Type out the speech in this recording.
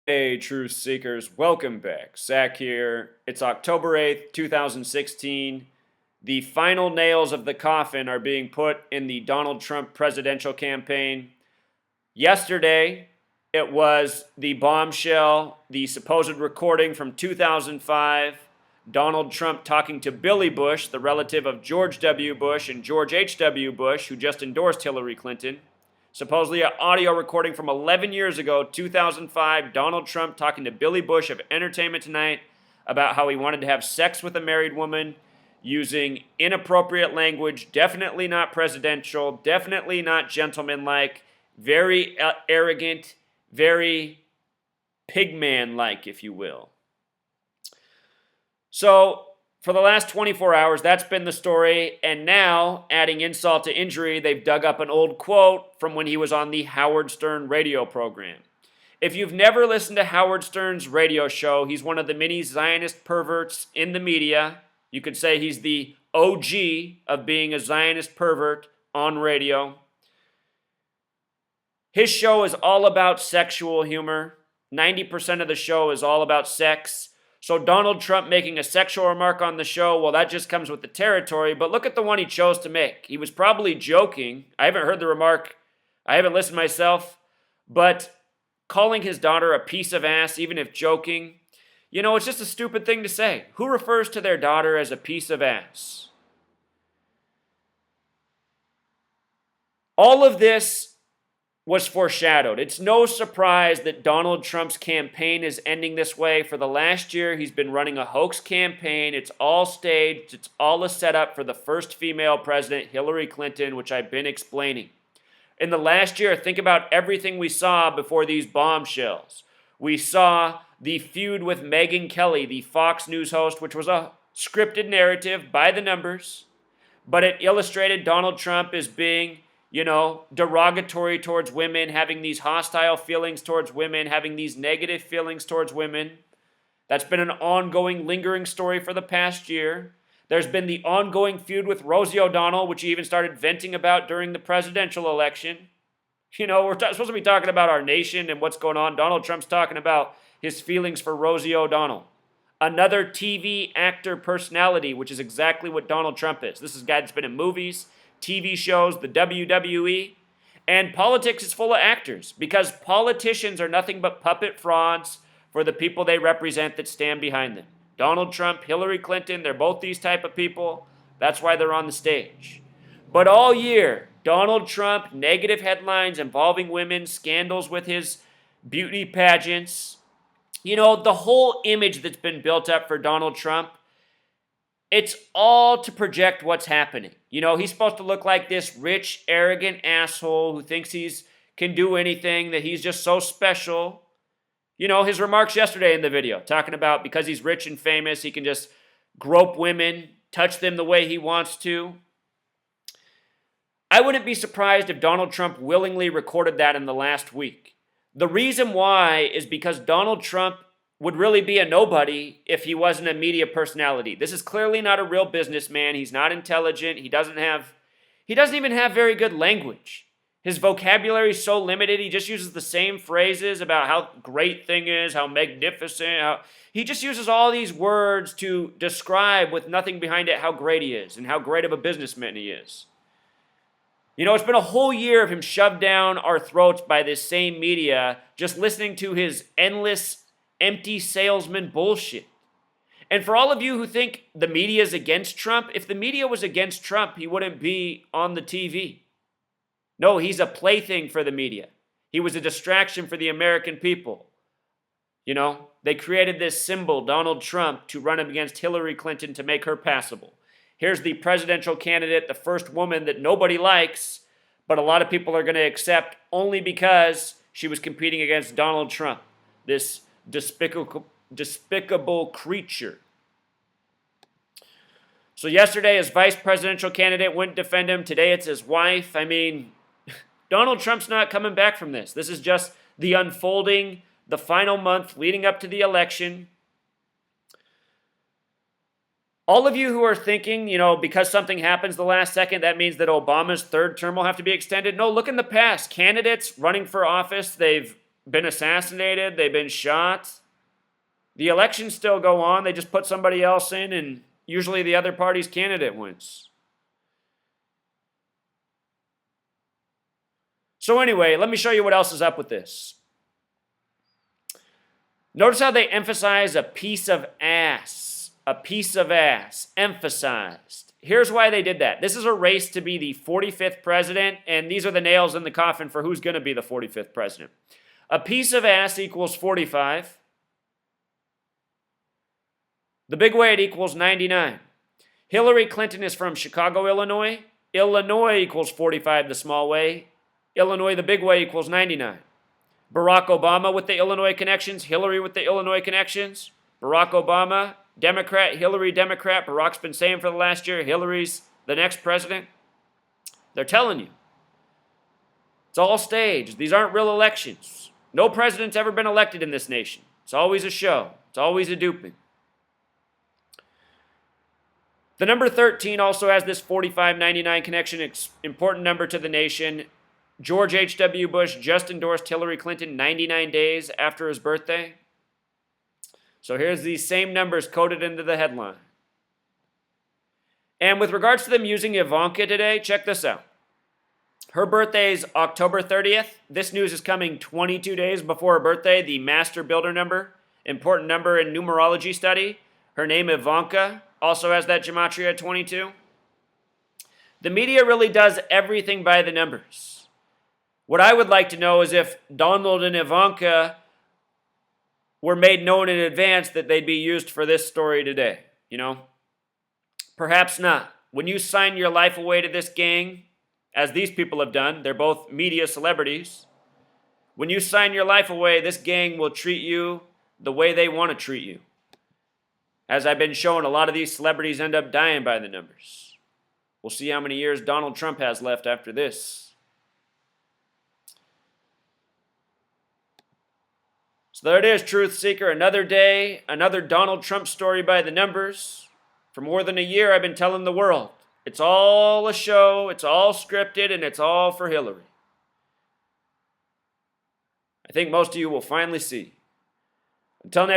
Hey, truth seekers, welcome back. Zach here. It's October 8th, 2016. The final nails of the coffin are being put in the Donald Trump presidential campaign. Yesterday, it was the bombshell, the supposed recording from 2005. Donald Trump talking to Billy Bush, the relative of George W. Bush and George H.W. Bush, who just endorsed Hillary Clinton. Supposedly an audio recording from 11 years ago, 2005, Donald Trump talking to Billy Bush of Entertainment Tonight about how he wanted to have sex with a married woman using inappropriate language, definitely not presidential, definitely not gentlemanlike, very arrogant, very pigman-like, if you will. So, for the last 24 hours, that's been the story. And now, adding insult to injury, they've dug up an old quote from when he was on the Howard Stern radio program. If you've never listened to Howard Stern's radio show, he's one of the many Zionist perverts in the media. You could say he's the OG of being a Zionist pervert on radio. His show is all about sexual humor. 90% of the show is all about sex. So Donald Trump making a sexual remark on the show, well, that just comes with the territory. But look at the one he chose to make. He was probably joking. I haven't heard the remark. I haven't listened myself. But calling his daughter a piece of ass, even if joking, it's just a stupid thing to say. Who refers to their daughter as a piece of ass? All of this was foreshadowed. It's no surprise that Donald Trump's campaign is ending this way. For the last year, he's been running a hoax campaign. It's all staged. It's all a setup for the first female president, Hillary Clinton, which I've been explaining. In the last year, think about everything we saw before these bombshells. We saw the feud with Megyn Kelly, the Fox News host, which was a scripted narrative by the numbers, but it illustrated Donald Trump as being derogatory towards women, having these hostile feelings towards women, having these negative feelings towards women. That's been an ongoing, lingering story for the past year. There's been the ongoing feud with Rosie O'Donnell, which he even started venting about during the presidential election. We're supposed to be talking about our nation and what's going on. Donald Trump's talking about his feelings for Rosie O'Donnell. Another TV actor personality, which is exactly what Donald Trump is. This is a guy that's been in movies, TV shows, the WWE, and politics is full of actors because politicians are nothing but puppet frauds for the people they represent that stand behind them. Donald Trump, Hillary Clinton, they're both these type of people. That's why they're on the stage. But all year, Donald Trump, negative headlines involving women, scandals with his beauty pageants, the whole image that's been built up for Donald Trump, it's all to project what's happening. He's supposed to look like this rich, arrogant asshole who thinks can do anything, that he's just so special. His remarks yesterday in the video, talking about because he's rich and famous, he can just grope women, touch them the way he wants to. I wouldn't be surprised if Donald Trump willingly recorded that in the last week. The reason why is because Donald Trump would really be a nobody if he wasn't a media personality. This is clearly not a real businessman. He's not intelligent. He doesn't even have very good language. His vocabulary is so limited. He just uses the same phrases about how great thing is, how magnificent. He just uses all these words to describe with nothing behind it how great he is and how great of a businessman he is. It's been a whole year of him shoved down our throats by this same media, just listening to his endless empty salesman bullshit. And for all of you who think the media is against Trump, if the media was against Trump, he wouldn't be on the TV. No, he's a plaything for the media. He was a distraction for the American people. They created this symbol, Donald Trump, to run him against Hillary Clinton to make her passable. Here's the presidential candidate, the first woman that nobody likes, but a lot of people are going to accept only because she was competing against Donald Trump, this despicable creature. So yesterday, his vice presidential candidate wouldn't defend him. Today, it's his wife. Donald Trump's not coming back from this. This is just the unfolding, the final month leading up to the election. All of you who are thinking, because something happens the last second, that means that Obama's third term will have to be extended. No, look in the past. Candidates running for office, they've been assassinated, they've been shot. The elections still go on. They just put somebody else in, and usually the other party's candidate wins. So anyway, let me show you what else is up with this. Notice how they emphasize a piece of ass. A piece of ass. Emphasized. Here's why they did that. This is a race to be the 45th president, and these are the nails in the coffin for who's going to be the 45th president. A piece of ass equals 45. The big weight equals 99. Hillary Clinton is from Chicago, Illinois. Illinois equals 45, the small way. Illinois, the big way, equals 99. Barack Obama with the Illinois connections. Hillary with the Illinois connections. Barack Obama, Democrat. Hillary, Democrat. Barack's been saying for the last year, Hillary's the next president. They're telling you. It's all staged. These aren't real elections. No president's ever been elected in this nation. It's always a show. It's always a duping. The number 13 also has this 4599 connection, important number to the nation. George H.W. Bush just endorsed Hillary Clinton 99 days after his birthday. So here's these same numbers coded into the headline. And with regards to them using Ivanka today, check this out. Her birthday is October 30th. This news is coming 22 days before her birthday, the master builder number, important number in numerology study. Her name, Ivanka, also has that Gematria 22. The media really does everything by the numbers. What I would like to know is if Donald and Ivanka were made known in advance that they'd be used for this story today, you know? Perhaps not. When you sign your life away to this gang, as these people have done, they're both media celebrities. When you sign your life away, this gang will treat you the way they want to treat you. As I've been showing, a lot of these celebrities end up dying by the numbers. We'll see how many years Donald Trump has left after this. So there it is, Truth Seeker. Another day, another Donald Trump story by the numbers. For more than a year, I've been telling the world, it's all a show, it's all scripted, and it's all for Hillary. I think most of you will finally see. Until next